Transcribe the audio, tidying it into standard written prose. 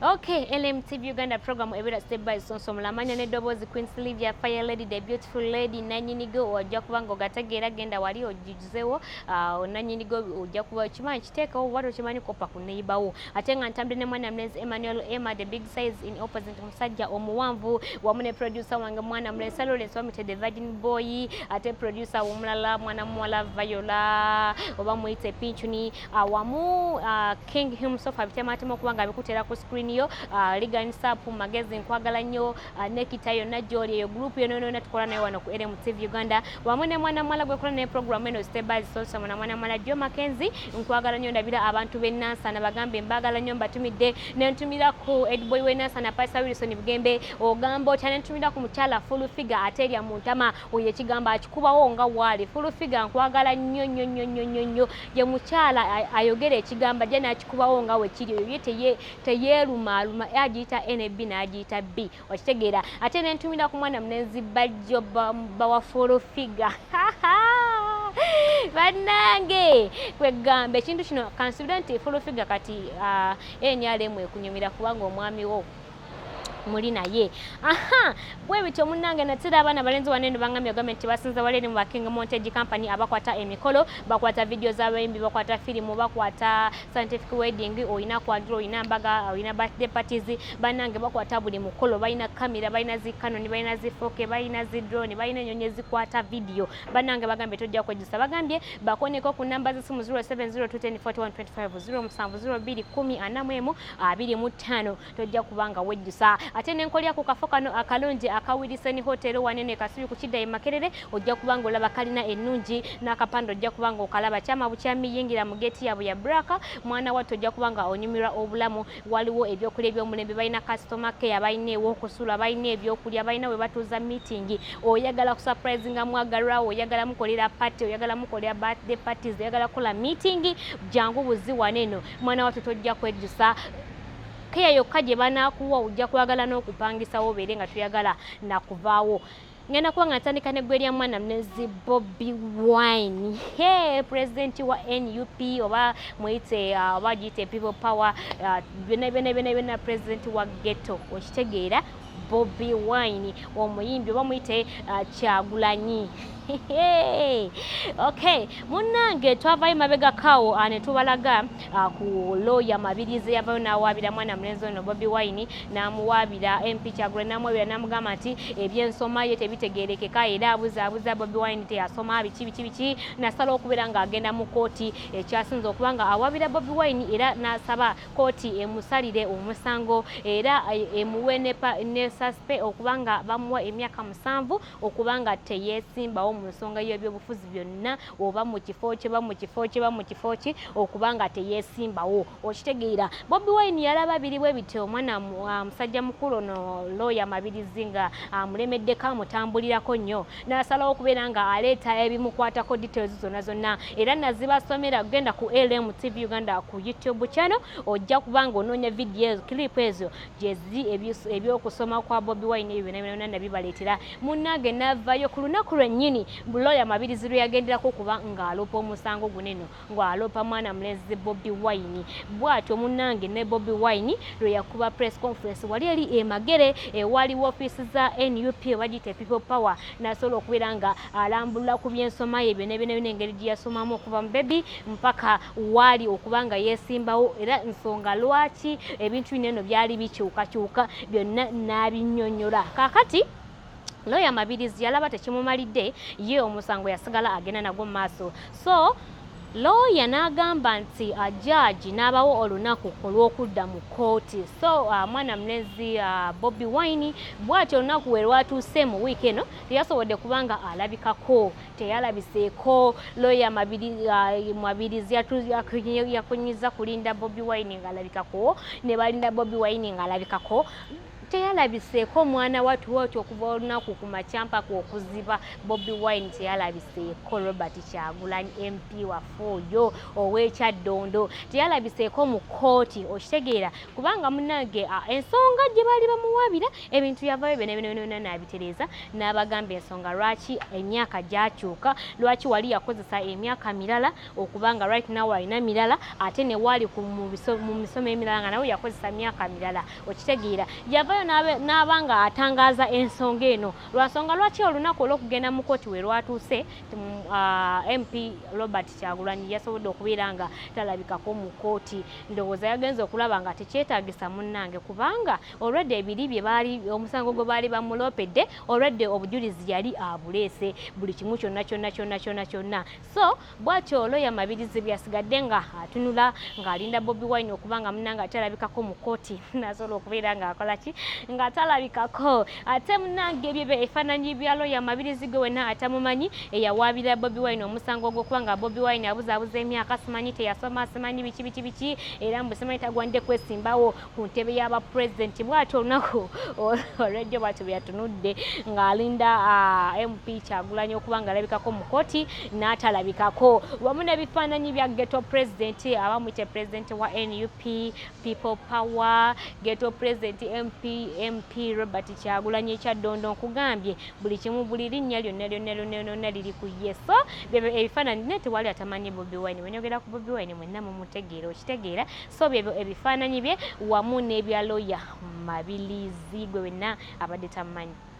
Okay, LMTV Uganda program ebera step by so mulamanya ne dobozi Queen Sylvia Fire Lady the beautiful lady nanyinigo ojja kubango gategera genda wali ojizewo nanyinigo ojja kuba kimanyi kiteekawo wali okimanyi kopa ku neighborwo ate nga ntambire ne mwana mlezi Emmanuel Emma the big size in opposite omusajja omuwanvu wamu ne producer wange mwana mlezi Lawrence wamite the virgin boy ate producer omulala mwana mwala Viola oba muite Pinchuni wamu King himself abitematemo kubanga abikutera ku screen yo liganisa pu magazine kwagala nnyo nekitayo na joli yo group yo nono natukola nayo wano ku LMTV Uganda wamune mwana mwala gwe kola ne program eno step by step so mwana mwala Joe Mackenzie nkwagala nnyo ndabira abantu b'Enansa na bagambe mbagala nnyo mbatumidde ne ntumira ku Edboy w'Enansa na Paisa Wilson Bigembe ogambo cyane ntumira ku mukyala full figure ateria muntama oye kigamba akikubawo nga wali full figure nkwagala nnyo nnyo ye mukyala ayogere ekigamba jana akikubawo nga we kiri yo teyeruma agiyita NB na agiyita B okitegeera ate ne ntumira ku mwana mnezi bajjo bawa full figure banange kwegambe ekintu kino consider nti full figure kati enyalemu ekunyumira kubanga omwami wo muli naye bwe bityo munnange natira abana balenzi wanene bangamye government basinza walene mu King Montage company abakwata emikolo bakwata video z'abayimbi bakwata filimu bakwata scientific wedding oyina kwadro oyina mbaga oyina birthday parties banange bakwata buli mukolo bayina kamera bayina zi Canon bayina zi 4K bayina zi drone bayina nyonye zikwata video banange bagambe tojja kwejisa bagambye bakoneko ku namba zisimu 0702104125 072010 tojja kubanga wejisa ate nenkolya ku kafo kano akalungi akawiriseni hotel wanene kasubi ku kidda Makerere ojja kubanga olaba kalina ennungi n'akapando ojja kubanga okalaba kyama bukyami yingira mu gate yabo ya Braka mwana wato ojja kubanga onyumirwa obulamu waliwo ebyokulya by'omulembe bayina customer care bayina ewokusula bayina ebyokulya bayina we batuza meeting oyagala ku surprise nga mwagalwa oyagala mukolera party oyagala mukolera birthday parties oyagala kola meeting jangu buzi waneno mwana wato tojja kwejusa kaya yokka gye banaakuwa ojja kwagala n'okupangisa wobeere nga tuyagala nakuvaawo ngenda kuba nga ntandika neggwe lya mwana mnezi Bobi Wine president wa NUP oba mwite oba giyite people power bena president wa ghetto okitegeera Bobi Wine omuyimbi oba mwite Kyagulanyi okay munnange twavayo mabega kawo ane tubalaga ku lawyer Mabiriza yavayo nawabira mwana mlenzo no Bobi Wine namuwabira MP Kyagulanyi namwabira namugamba nti ebyensoma ye tebitegerekeka era abuza Bobi Wine te asoma biki nasala okubera nga agenda mu kkooti ekyasinza okubanga awabira Bobi Wine era nasaba kkooti emusalire omusango era emuwe ne suspe okubanga bamuwa emyaka 7 okubanga teyesimbawo mu nsonga y'ebyobufuzi byonna oba mu kifo kye okubanga teyesimbawo okitegeera Bobi Wine yalaba biriwe bityo omwana musajja mukulu no lawyer Mabirizi nga amulemeddeko amutambulirako nnyo n'asalawo okubeera nga aleeta ebimukwatako details zonna era nazibasomera genda ku LMTV Uganda ku YouTube channel ojja kubanga onoonya video clip ezo jezi ebyokusoma kwa Bobi Wine ebyo nabibaleetera munnange navayo ku lunaku lwennyini lawyer Mabirizi lwe yagenderako kuba ng'alopa omusango guneno ng'alopa mwana mlenzi Bobi Wine bw'atyo munnange ne Bobi Wine lwe yakuba press conference wali eri Magere waliwo office za NUP bagite people power nasobola okubeera nga alambulula ku byensoma ebyo n'engeri gye yasomamu okuva mu baby mpaka wali okubanga yesimbawo era nsonga lwaki ebintu bineno byali bikyukakyuka byonna n'abinnyonnyola kakati lawyer Mabirizi yalaba tekimumalidde ye omusango yasigala agenda nagwo maaso so lawyer n'agamba nti judge n'abawo olunaku olw'okudda mu kkooti so mwana mlezi Bobi Wine bw'atyo olunaku we lwatuuse mu wiiki eno teyasobodde kubanga alabikako teyalabiseeko lawyer Mabirizi yakunyiza kulinda Bobi Wine ng'alabikako ne balinda Bobi Wine ng'alabikako teyalabiseeko omwana watu okuva olunaku ku makyampa okuziba Bobi Wine teyalabiseeko Robert Kyagulanyi MP waffe oyo ow'Ekyaddondo teyalabiseeko mu kkooti okitegeera kubanga munnange ensonga gye baali bamuwaabira ebintu yavayo byonna n'abitereeza n'abagamba ensonga lwaki emyaka gyakyuka lwaki wali yakozesa emyaka mirala okubanga right now alina mirala ate ne wali mu misomo emirala nga nawe yakozesa myaka mirala okitegeera yavayo n'abanga atangaaza ensonga eno lwansonga lwaki olunaku olw'okugenda mu kkooti we lwatuuse MP Robert Kyagulanyi yasobodde okubeera nga talabikako mu kkooti ndowooza yagenze okulaba nga tekyetaagisa munnange kubanga olwedde ebiri bye baali omusango gwe baali bamulopedde olwedde obujulizi yali abuleese buli kimu kyonna so bw'atyo Lawyer Mabiriza byasigadde nga atunula ng'alinda Bobi Wine okubanga munnange atalabikako mu kkooti nasobola okubeera nga akola ki nga atalabikako ate munnange ebyo ebifaananyi bya Lawyer Mabiriza gwe wenna atamumanyi eyawaabira Bobi Wine omusango gw'okubanga Bobi Wine abuzaabuza emyaka simanyi teyasoma simanyi biki era mbu simanyi tagwande kwesimbawo ku ntebe y'aba president bw'atyo olunaku olwejjo bw'atyo byatunudde ng'alinda MP Kyagulanyi okubanga alabikako mu kkooti n'atalabikako wamu n'ebifaananyi bya ghetto president abamwita president wa NUP People Power ghetto president MP Robert Kyagulanyi Ekyaddondo nkugambye buli kimu buli linnya lyonna liri ku yeso byo ebifaananyi naye tewali atamanyi Bobi Wine wenyogera ku Bobi Wine mwenna mumutegeera okitegeera so byo ebifaananyi bye wamu n'ebya Lawyer Mabiriza gwe wenna abadde tamanyi